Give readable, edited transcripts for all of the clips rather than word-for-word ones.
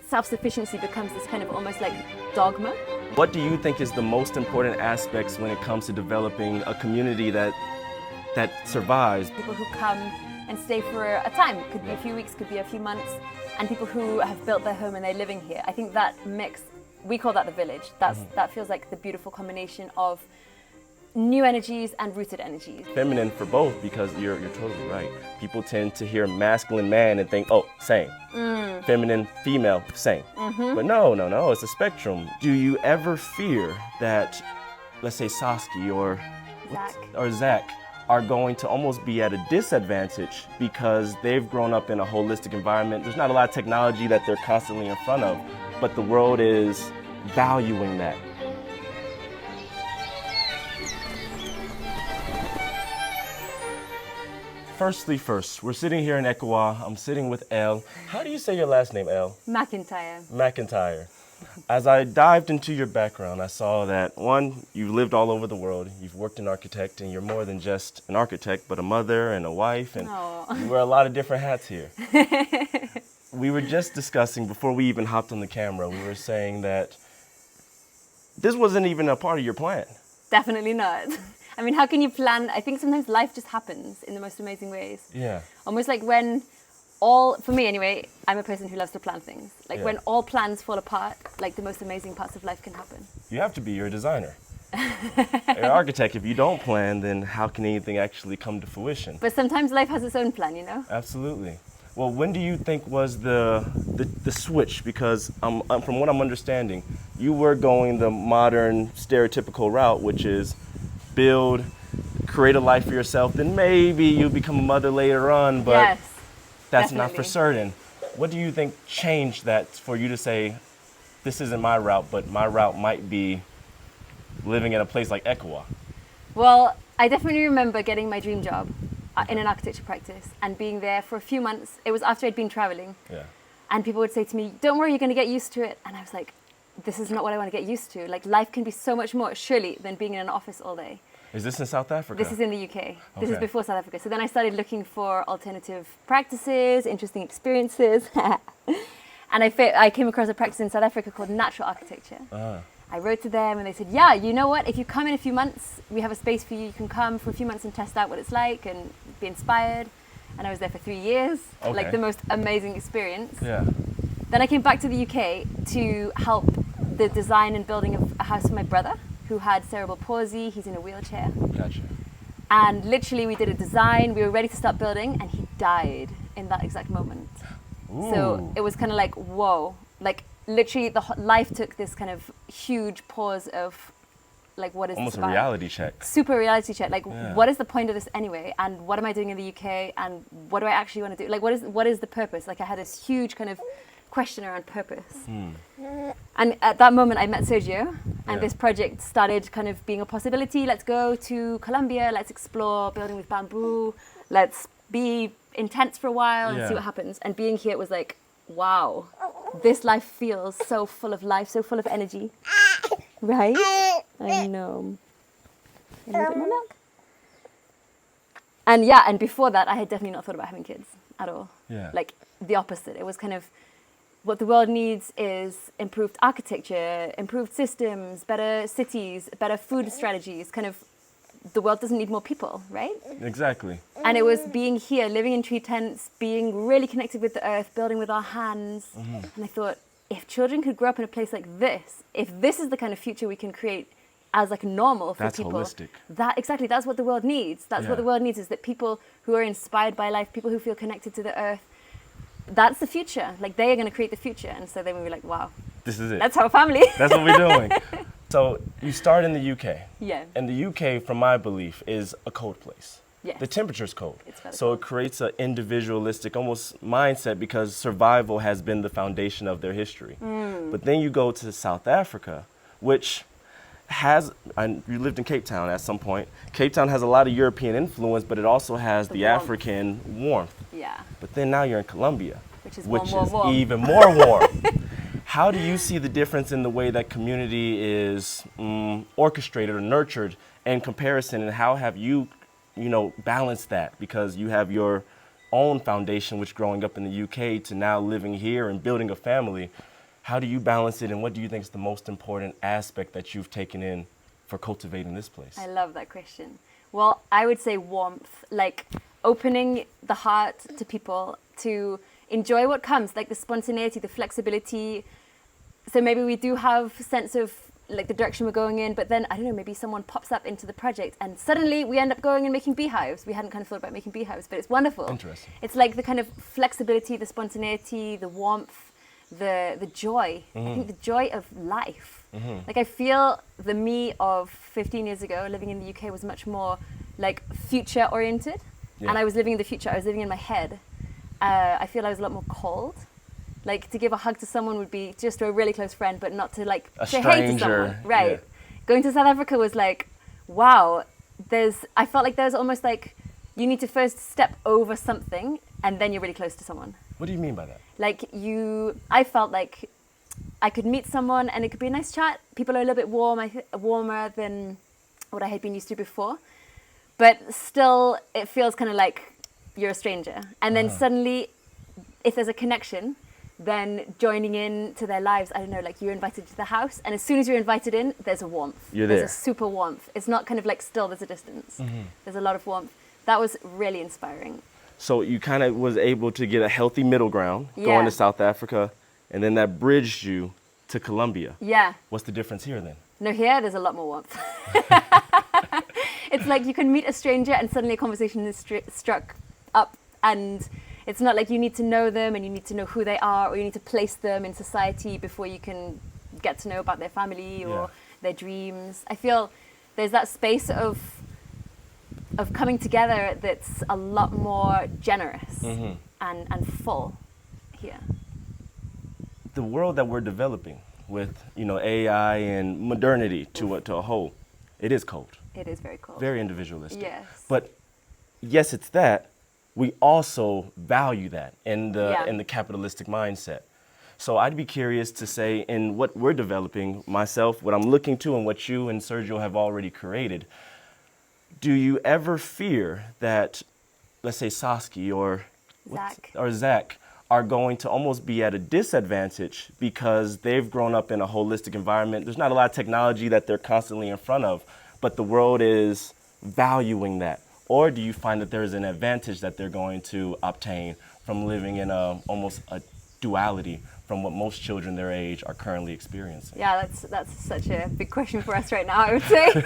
self-sufficiency becomes this kind of almost like dogma. What do you think is the most important aspects when it comes to developing a community that survives? People who come and stay for a time, could be a few weeks, could be a few months, and people who have built their home and they're living here. I think that mix, we call that the village. That feels like the beautiful combination of new energies and rooted energies. Feminine for both, because you're totally right. People tend to hear masculine man and think, oh, same. Feminine, female, same. But no, it's a spectrum. Do you ever fear that, let's say Saskia or Zach are going to almost be at a disadvantage because they've grown up in a holistic environment? There's not a lot of technology that they're constantly in front of, but the world is valuing that. Firstly first, we're sitting here in Ecuador. I'm sitting with Elle. How do you say your last name, Elle? McIntyre. McIntyre. As I dived into your background, I saw that, one, you've lived all over the world. You've worked in architect, and you're more than just an architect, but a mother and a wife, and you wear a lot of different hats here. We were just discussing, before we even hopped on the camera, we were saying that this wasn't even a part of your plan. Definitely not. I mean, how can you plan? I think sometimes life just happens in the most amazing ways. Yeah. Almost like for me anyway, I'm a person who loves to plan things. Like when all plans fall apart, like the most amazing parts of life can happen. You have to be, you're a designer. You're an architect. If you don't plan, then how can anything actually come to fruition? But sometimes life has its own plan, you know? Absolutely. Well, when do you think was the switch? Because from what I'm understanding, you were going the modern stereotypical route, which is build, create a life for yourself, then maybe you become a mother later on, but yes, that's definitely. not for certain. What do you think changed that for you to say, this isn't my route, but my route might be living in a place like Ecuador? Well, I definitely remember getting my dream job in an architecture practice and being there for a few months. It was after I'd been traveling. Yeah. And people would say to me, don't worry, you're going to get used to it. And I was like, this is not what I want to get used to. Like, life can be so much more, surely, than being in an office all day. Is this in South Africa? This is in the UK. This is Okay. before South Africa. So then I started looking for alternative practices, interesting experiences. And I came across a practice in South Africa called natural architecture. I wrote to them and they said, yeah, you know what? If you come in a few months, we have a space for you. You can come for a few months and test out what it's like and be inspired. And I was there for 3 years. Okay. Like the most amazing experience. Yeah. Then I came back to the UK to help the design and building of a house for my brother who had cerebral palsy. He's in a wheelchair. Gotcha. And literally we did a design, we were ready to start building, and he died in that exact moment. Ooh. So it was kind of like, whoa. Like literally life took this kind of huge pause of like, what is almost this a about? reality check. Super reality check. Like, Yeah. what is the point of this anyway? And what am I doing in the UK? And what do I actually want to do? Like, what is the purpose? Like I had this huge kind of question around purpose. And at that moment I met Sergio, and this project started kind of being a possibility. Let's go to Colombia, let's explore building with bamboo, let's be intense for a while and see what happens. And being here, it was like, wow, this life feels so full of life, so full of energy. Right? I know. A little bit more milk. And yeah, and before that I had definitely not thought about having kids at all. Yeah. Like the opposite. It was kind of, what the world needs is improved architecture, improved systems, better cities, better food strategies. Kind of, the world doesn't need more people, right? Exactly. And it was being here, living in tree tents, being really connected with the earth, building with our hands. And I thought, if children could grow up in a place like this, if this is the kind of future we can create as like normal for That's people. holistic. Exactly, that's what the world needs. That's what the world needs, is that people who are inspired by life, people who feel connected to the earth, that's the future. Like, they are going to create the future. And so then we were like, wow, This is it. that's our family. That's what we're doing. So you start in the UK. Yeah. And the UK, from my belief, is a cold place. Yeah. The temperature's cold. It's very So it creates an individualistic almost mindset, because survival has been the foundation of their history. But then you go to South Africa, which has, you lived in Cape Town at some point. Cape Town has a lot of European influence, but it also has the warmth. African warmth. Yeah. But then now you're in Colombia, Which is which warm, is warm, warm. even more warm. How do you see the difference in the way that community is orchestrated or nurtured in comparison, and how have you balanced that? Because you have your own foundation, which growing up in the UK to now living here and building a family. How do you balance it, and what do you think is the most important aspect that you've taken in for cultivating this place? I love that question. Well, I would say warmth, like opening the heart to people to enjoy what comes, like the spontaneity, the flexibility. So maybe we do have sense of like the direction we're going in, but then I don't know, maybe someone pops up into the project and suddenly we end up going and making beehives. We hadn't kind of thought about making beehives, but it's wonderful. Interesting. It's like the kind of flexibility, the spontaneity, the warmth, the joy. I think the joy of life. Like I feel the me of 15 years ago living in the UK was much more like future oriented. Yeah. And I was living in the future. I was living in my head. I feel I was a lot more cold. Like to give a hug to someone would be just to a really close friend, but not to like a say stranger. hey to someone. Right. Yeah. Going to South Africa was like, wow, I felt like there's almost like you need to first step over something and then you're really close to someone. What do you mean by that? Like I felt like I could meet someone and it could be a nice chat. People are a little bit warmer than what I had been used to before. But still, it feels kind of like you're a stranger. And then suddenly, if there's a connection, then joining in to their lives, I don't know, like you're invited to the house. And as soon as you're invited in, there's a warmth. You're there. There's a super warmth. It's not kind of like still there's a distance. There's a lot of warmth. That was really inspiring. So you kind of was able to get a healthy middle ground Yeah. going to South Africa, and then that bridged you to Colombia. Yeah. What's the difference here then? No, here there's a lot more warmth. It's like you can meet a stranger and suddenly a conversation is struck up, and it's not like you need to know them and you need to know who they are or you need to place them in society before you can get to know about their family or their dreams. I feel there's that space of coming together that's a lot more generous and full here. The world that we're developing with, AI and modernity to a whole, it is cold. It is very cold. Very individualistic. Yes. But yes, it's that. We also value that in the capitalistic mindset. So I'd be curious to say, in what we're developing, myself, what I'm looking to, and what you and Sergio have already created, do you ever fear that, let's say, Saskia or Zach are going to almost be at a disadvantage because they've grown up in a holistic environment? There's not a lot of technology that they're constantly in front of, but the world is valuing that. Or do you find that there is an advantage that they're going to obtain from living in almost a duality from what most children their age are currently experiencing? Yeah, that's such a big question for us right now, I would say.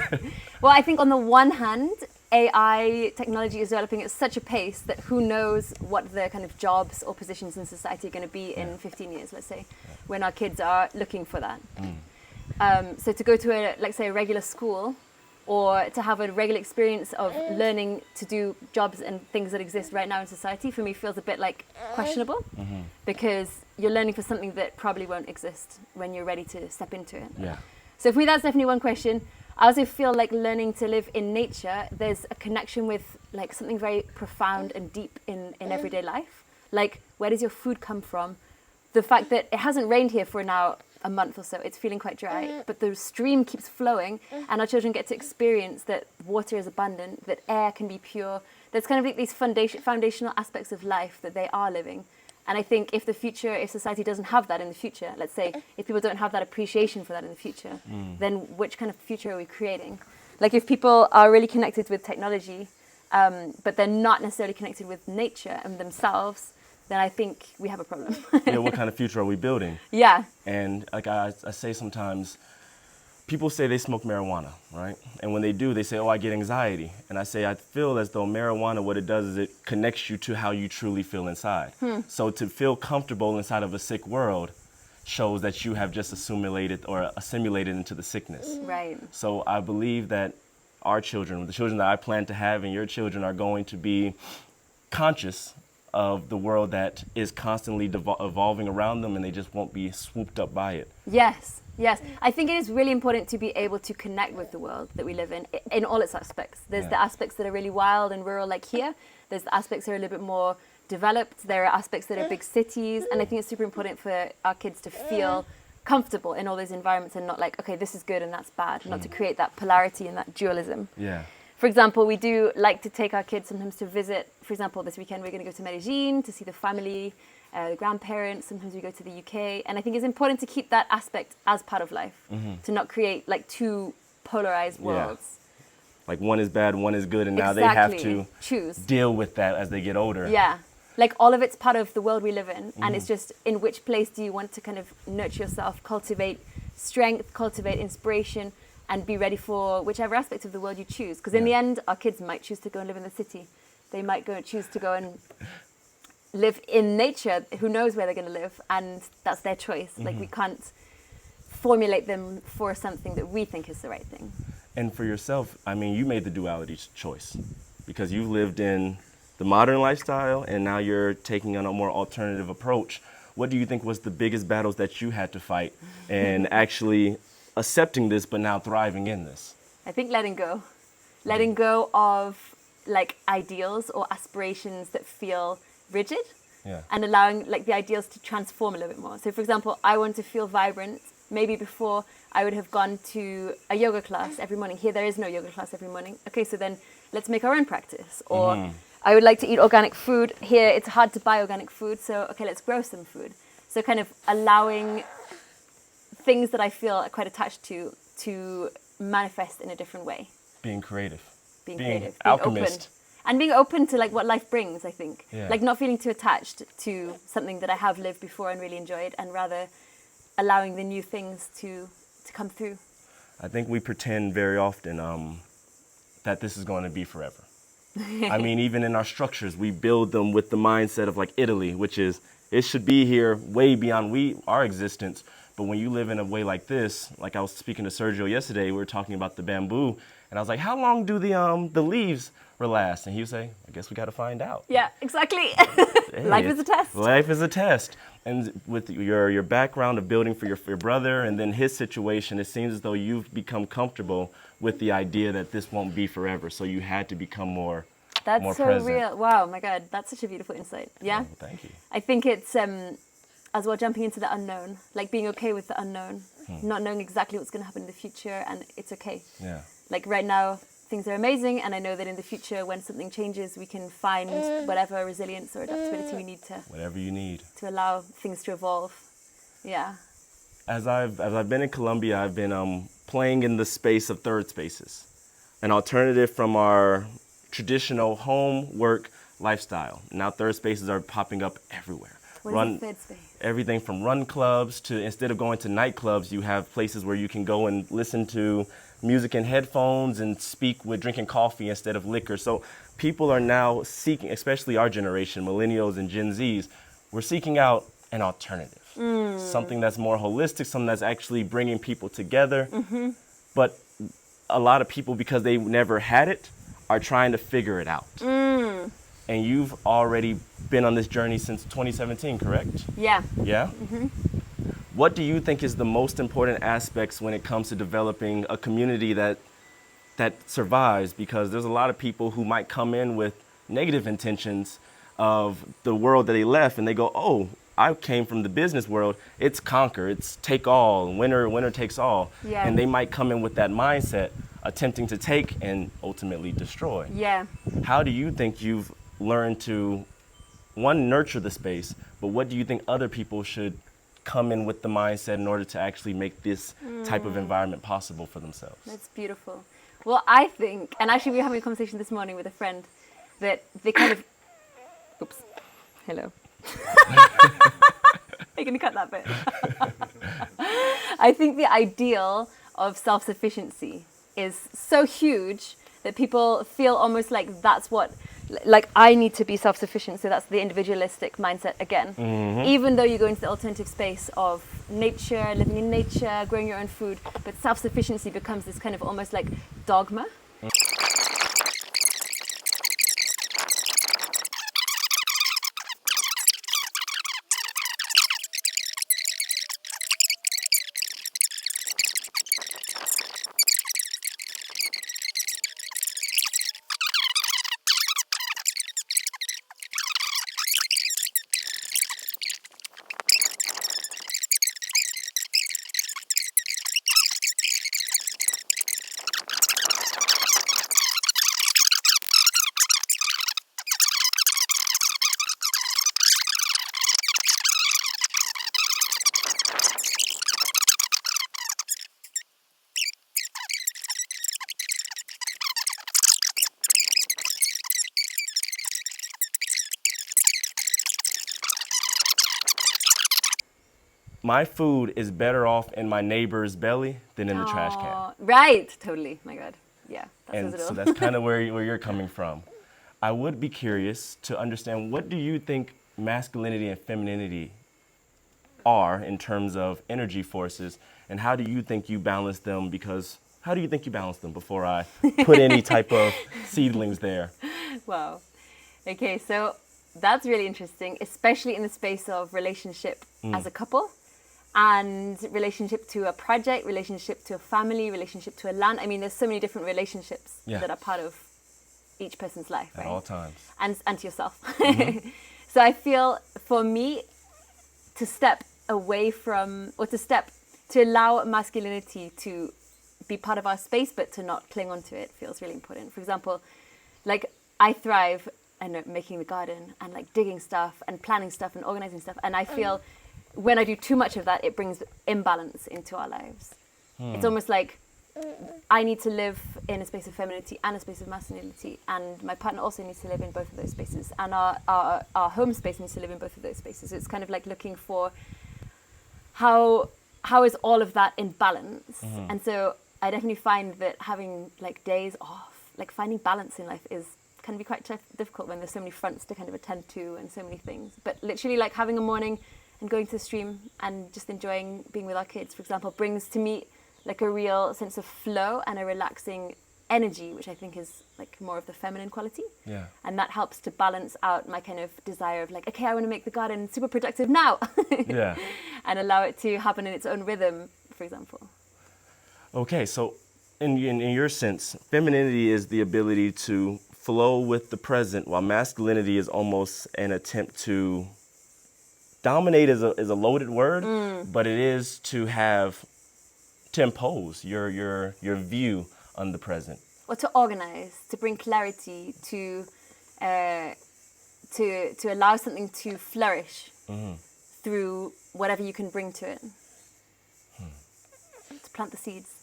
Well, I think on the one hand, AI technology is developing at such a pace that who knows what the kind of jobs or positions in society are going to be in 15 years, let's say, when our kids are looking for that. So to go to a regular school, or to have a regular experience of learning to do jobs and things that exist right now in society, for me feels a bit like questionable, because you're learning for something that probably won't exist when you're ready to step into it. Yeah. So for me, that's definitely one question. I also feel like learning to live in nature, there's a connection with like something very profound and deep in everyday life. Like, where does your food come from? The fact that it hasn't rained here for now a month or so, it's feeling quite dry, but the stream keeps flowing and our children get to experience that water is abundant, that air can be pure. There's kind of like these foundational aspects of life that they are living. And I think if society doesn't have that in the future, let's say, if people don't have that appreciation for that in the future, then which kind of future are we creating? Like if people are really connected with technology, but they're not necessarily connected with nature and themselves, then I think we have a problem. What kind of future are we building? Yeah. And like I say sometimes, people say they smoke marijuana, right? And when they do, they say, oh, I get anxiety. And I say, I feel as though marijuana, what it does is it connects you to how you truly feel inside. So to feel comfortable inside of a sick world shows that you have just assimilated into the sickness. Right. So I believe that our children, the children that I plan to have, and your children are going to be conscious of the world that is constantly evolving around them, and they just won't be swooped up by it. Yes. I think it is really important to be able to connect with the world that we live in all its aspects. There's the aspects that are really wild and rural like here. There's the aspects that are a little bit more developed. There are aspects that are big cities. And I think it's super important for our kids to feel comfortable in all those environments and not like, okay, this is good and that's bad. Not to create that polarity and that dualism. Yeah. For example, we do like to take our kids sometimes to visit. For example, this weekend we're going to go to Medellin to see the family grandparents. Sometimes we go to the UK. And I think it's important to keep that aspect as part of life, to not create like two polarized worlds. Like one is bad, one is good, and now they have to choose, deal with that as they get older. Yeah. Like all of it's part of the world we live in. And it's just in which place do you want to kind of nurture yourself, cultivate strength, cultivate inspiration, and be ready for whichever aspect of the world you choose. Because in the end, our kids might choose to go and live in the city. They might choose to go and live in nature. Who knows where they're going to live? And that's their choice. Like we can't formulate them for something that we think is the right thing. And for yourself, I mean, you made the duality choice because you've lived in the modern lifestyle and now you're taking on a more alternative approach. What do you think was the biggest battles that you had to fight and actually accepting this but now thriving in this? I think letting go of like ideals or aspirations that feel rigid, and allowing like the ideals to transform a little bit more. So for example, I want to feel vibrant. Maybe before I would have gone to a yoga class every morning. Here there is no yoga class every morning. Okay, so then let's make our own practice. Or I would like to eat organic food. Here it's hard to buy organic food, so okay, let's grow some food. So kind of allowing things that I feel quite attached to manifest in a different way. Being creative. Being alchemist. Open. And being open to like what life brings, I think. Yeah. Like not feeling too attached to something that I have lived before and really enjoyed, and rather allowing the new things to come through. I think we pretend very often that this is going to be forever. I mean, even in our structures, we build them with the mindset of like Italy, which is it should be here way beyond our existence. But when you live in a way like this, like I was speaking to Sergio yesterday, we were talking about the bamboo, and I was like, how long do the leaves last? And he would say, I guess we got to find out. Yeah, exactly. Life is a test. Life is a test. And with your background of building for your brother and then his situation, it seems as though you've become comfortable with the idea that this won't be forever. So you had to become more That's more so present. real. Wow, my God, that's such a beautiful insight. Yeah. Oh, thank you. I think it's as well jumping into the unknown, like being okay with the unknown, not knowing exactly what's going to happen in the future, and it's okay. Yeah. Like right now, things are amazing, and I know that in the future, when something changes, we can find whatever resilience or adaptability we need to. Whatever you need. To allow things to evolve. Yeah. As I've been in Colombia, I've been playing in the space of third spaces, an alternative from our traditional home work lifestyle. Now third spaces are popping up everywhere. What is a third space? Everything from run clubs to, instead of going to nightclubs, you have places where you can go and listen to music in headphones and speak with drinking coffee instead of liquor. So people are now seeking, especially our generation, millennials and Gen Zs, we're seeking out an alternative. Something that's more holistic, something that's actually bringing people together. But a lot of people, because they never had it, are trying to figure it out. And you've already been on this journey since 2017, correct? Yeah. Yeah? What do you think is the most important aspects when it comes to developing a community that survives? Because there's a lot of people who might come in with negative intentions of the world that they left, and they go, oh, I came from the business world. It's conquer, it's take all, winner takes all. Yeah. And they might come in with that mindset, attempting to take and ultimately destroy. Yeah. How do you think you've learned to, one, nurture the space, but what do you think other people should come in with the mindset in order to actually make this type of environment possible for themselves? That's beautiful. Well, I think, and actually we were having a conversation this morning with a friend, that they kind of, oops, hello. Are you going to cut that bit? I think the ideal of self-sufficiency is so huge that people feel almost like that's what, like I need to be self-sufficient, so that's the individualistic mindset again. Even though you go into the alternative space of nature, living in nature, growing your own food, but self-sufficiency becomes this kind of almost like dogma. my food is better off in my neighbor's belly than in the trash can. Aw, right, totally. My God. Yeah, that says And it all. so that's kind of where you're coming from. I would be curious to understand, what do you think masculinity and femininity are in terms of energy forces, and how do you think you balance them? Because how do you think you balance them before I put any type of seedlings there? Wow. Okay, so that's really interesting, especially in the space of relationship as a couple, and relationship to a project, relationship to a family, relationship to a land. I mean, there's so many different relationships that are part of each person's life, right? At all times. And to yourself. So I feel for me to step away from, or to allow masculinity to be part of our space, but to not cling onto it, feels really important. For example, like I thrive and making the garden and like digging stuff and planning stuff and organizing stuff. And I feel when I do too much of that, it brings imbalance into our lives. It's almost like I need to live in a space of femininity and a space of masculinity, and my partner also needs to live in both of those spaces, and our home space needs to live in both of those spaces. So it's kind of like looking for how is all of that in balance. And so I definitely find that having like days off, like finding balance in life can be quite difficult when there's so many fronts to kind of attend to and so many things. But literally like having a morning and going to the stream and just enjoying being with our kids, for example, brings to me like a real sense of flow and a relaxing energy, which I think is like more of the feminine quality. Yeah. And that helps to balance out my kind of desire of like, okay, I want to make the garden super productive now. Yeah. And allow it to happen in its own rhythm, for example. Okay, so in your sense, femininity is the ability to flow with the present, while masculinity is almost an attempt to dominate is a loaded word, but it is to impose your view on the present. Or to organize, to bring clarity, to allow something to flourish through whatever you can bring to it. To plant the seeds,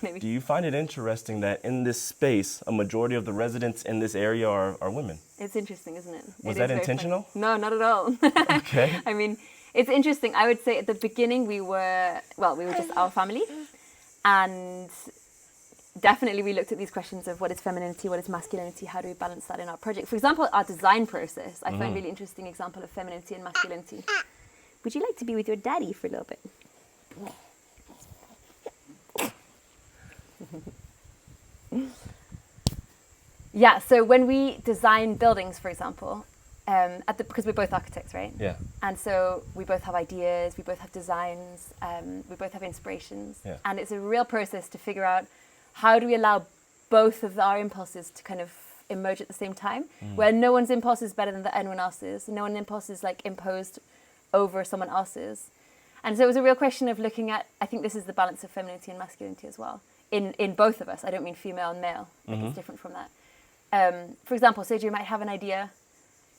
maybe. Do you find it interesting that in this space, a majority of the residents in this area are women? It's interesting, isn't it? Was that intentional? Funny. No, not at all. Okay. I mean, it's interesting. I would say at the beginning we were just our family. And definitely we looked at these questions of what is femininity, what is masculinity, how do we balance that in our project. For example, our design process, I find really interesting example of femininity and masculinity. Would you like to be with your daddy for a little bit? Yeah, so when we design buildings, for example, because we're both architects, right? Yeah. And so we both have ideas, we both have designs, we both have inspirations. Yeah. And it's a real process to figure out how do we allow both of our impulses to kind of emerge at the same time, where no one's impulse is better than anyone else's, no one's impulse is like imposed over someone else's. And so it was a real question of looking at, I think this is the balance of femininity and masculinity as well, in both of us. I don't mean female and male, like it's different from that. For example, Sergio might have an idea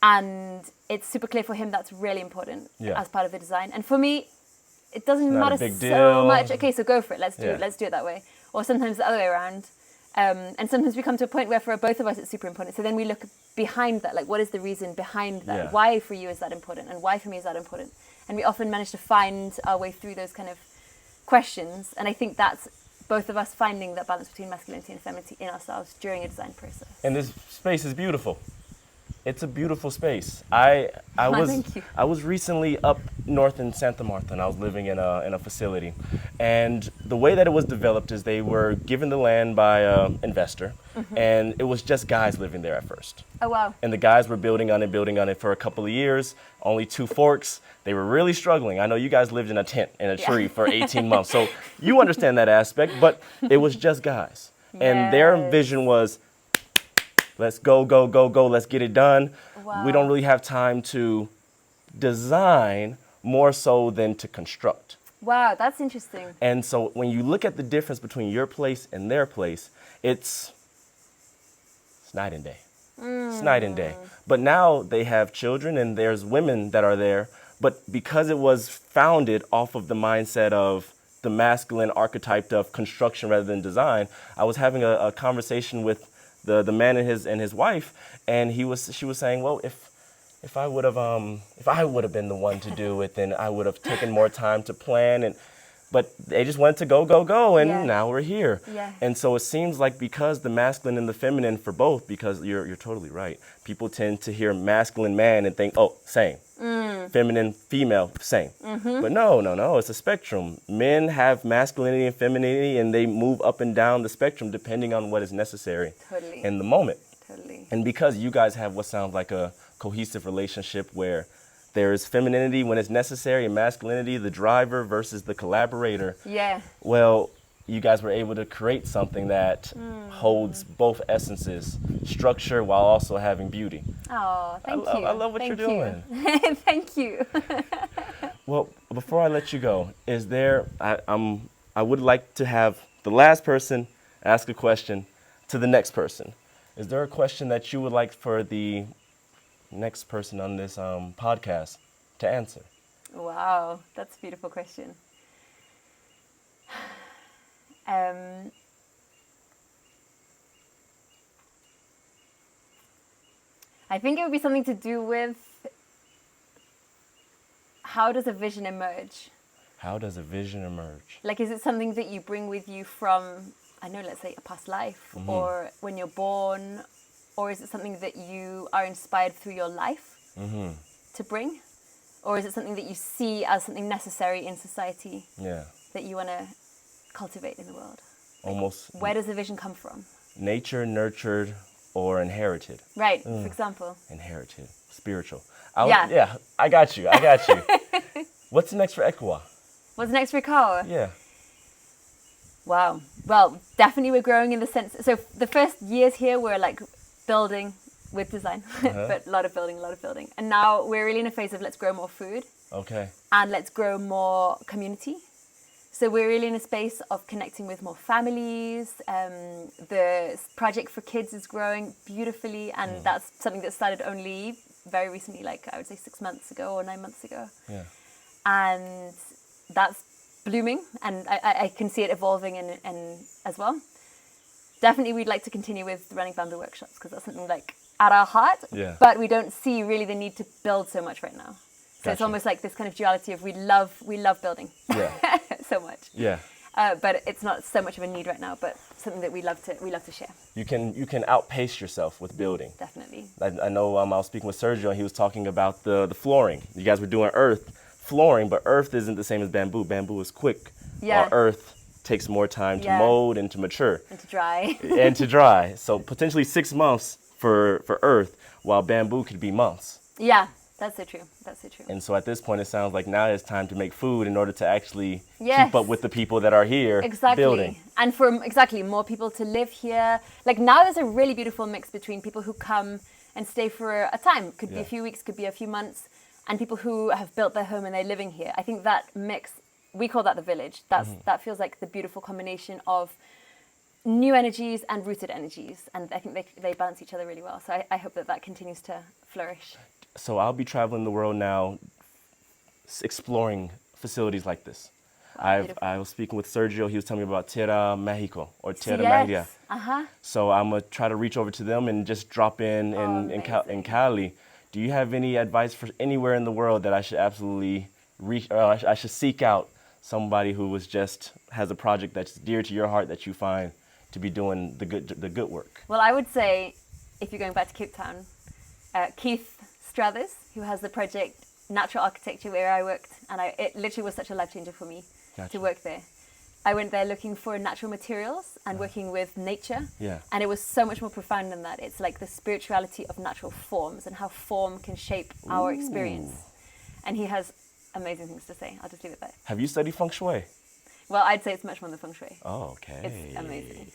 and it's super clear for him that's really important as part of the design. And for me, it doesn't matter so much. Okay, so go for it. Let's do it. Let's do it that way. Or sometimes the other way around. And sometimes we come to a point where for both of us it's super important. So then we look behind that, like what is the reason behind that? Yeah. Why for you is that important? And why for me is that important? And we often manage to find our way through those kind of questions. And I think that's both of us finding that balance between masculinity and femininity in ourselves during a design process. And this space is beautiful. It's a beautiful space. I was recently up north in Santa Marta, and I was living in a facility. And the way that it was developed is they were given the land by an investor, and it was just guys living there at first. Oh, wow. And the guys were building on it for a couple of years, only 2 forks. They were really struggling. I know you guys lived in a tent in a tree for 18 months, so you understand that aspect, but it was just guys. And their vision was, let's go, let's get it done. Wow. We don't really have time to design more so than to construct. Wow, that's interesting. And so when you look at the difference between your place and their place, it's night and day. It's night and day. But now they have children and there's women that are there. But because it was founded off of the mindset of the masculine archetype of construction rather than design, I was having a conversation with the man and his wife, and she was saying, well, if I would have been the one to do it, then I would have taken more time to plan. But they just wanted to go, and Yeah. now we're here. Yeah. And so it seems like because the masculine and the feminine for both, because you're totally right. People tend to hear masculine man and think, oh, same. Feminine, female, same. But no, it's a spectrum. Men have masculinity and femininity, and they move up and down the spectrum depending on what is necessary Totally. in the moment. Totally. And because you guys have what sounds like a cohesive relationship where there is femininity when it's necessary and masculinity, the driver versus the collaborator. Yeah. Well, you guys were able to create something that holds both essences, structure while also having beauty. Oh, thank you. I love what Thank you're you. doing. Thank you. Well, before I let you go, is there, I would like to have the last person ask a question to the next person. Is there a question that you would like for the next person on this podcast to answer? Wow, that's a beautiful question. I think it would be something to do with how does a vision emerge? How does a vision emerge? Like, is it something that you bring with you from, I know, let's say a past life, or when you're born, or is it something that you are inspired through your life to bring? Or is it something that you see as something necessary in society that you want to cultivate in the world? Almost. Where does the vision come from? Nature, nurtured, or inherited? Right, for example. Inherited, spiritual. Yeah. I got you. What's next for Ekwa? What's next for Ikawa? Yeah. Wow. Well, definitely we're growing in the sense. So the first years here were like building with design, but a lot of building. And now we're really in a phase of let's grow more food. Okay. And let's grow more community. So we're really in a space of connecting with more families. The project for kids is growing beautifully, and that's something that started only very recently, like I would say 6 months ago or 9 months ago. Yeah. And that's blooming, and I can see it evolving and as well. Definitely we'd like to continue with running bamboo workshops because that's something like at our heart, but we don't see really the need to build so much right now. So it's almost like this kind of duality of we love building so much. Yeah. But it's not so much of a need right now, but something that we love to share. You can outpace yourself with building. Definitely. I know I was speaking with Sergio and he was talking about the flooring. You guys were doing earth flooring, but earth isn't the same as bamboo. Bamboo is quick. Yeah. While earth takes more time to mold and to mature. And to dry. So potentially 6 months for earth, while bamboo could be months. Yeah. That's so true. And so at this point, it sounds like now it's time to make food in order to actually keep up with the people that are here building. And for more people to live here. Like now there's a really beautiful mix between people who come and stay for a time. Could be a few weeks, could be a few months. And people who have built their home and they're living here. I think that mix, we call that the village. That feels like the beautiful combination of new energies and rooted energies. And I think they balance each other really well. So I hope that continues to flourish. So I'll be traveling the world now, exploring facilities like this. I was speaking with Sergio. He was telling me about Tierra Mexico or Tierra Magia. So I'm gonna try to reach over to them and just drop in Cali. Do you have any advice for anywhere in the world that I should absolutely reach, or I should seek out somebody who has a project that's dear to your heart that you find to be doing the good work? Well, I would say, if you're going back to Cape Town, Keith Strathers, who has the project Natural Architecture where I worked, and it literally was such a life changer for me to work there. I went there looking for natural materials and working with nature, and it was so much more profound than that. It's like the spirituality of natural forms and how form can shape our experience. And he has amazing things to say. I'll just leave it there. Have you studied feng shui? Well, I'd say it's much more than feng shui. Oh, okay. It's amazing.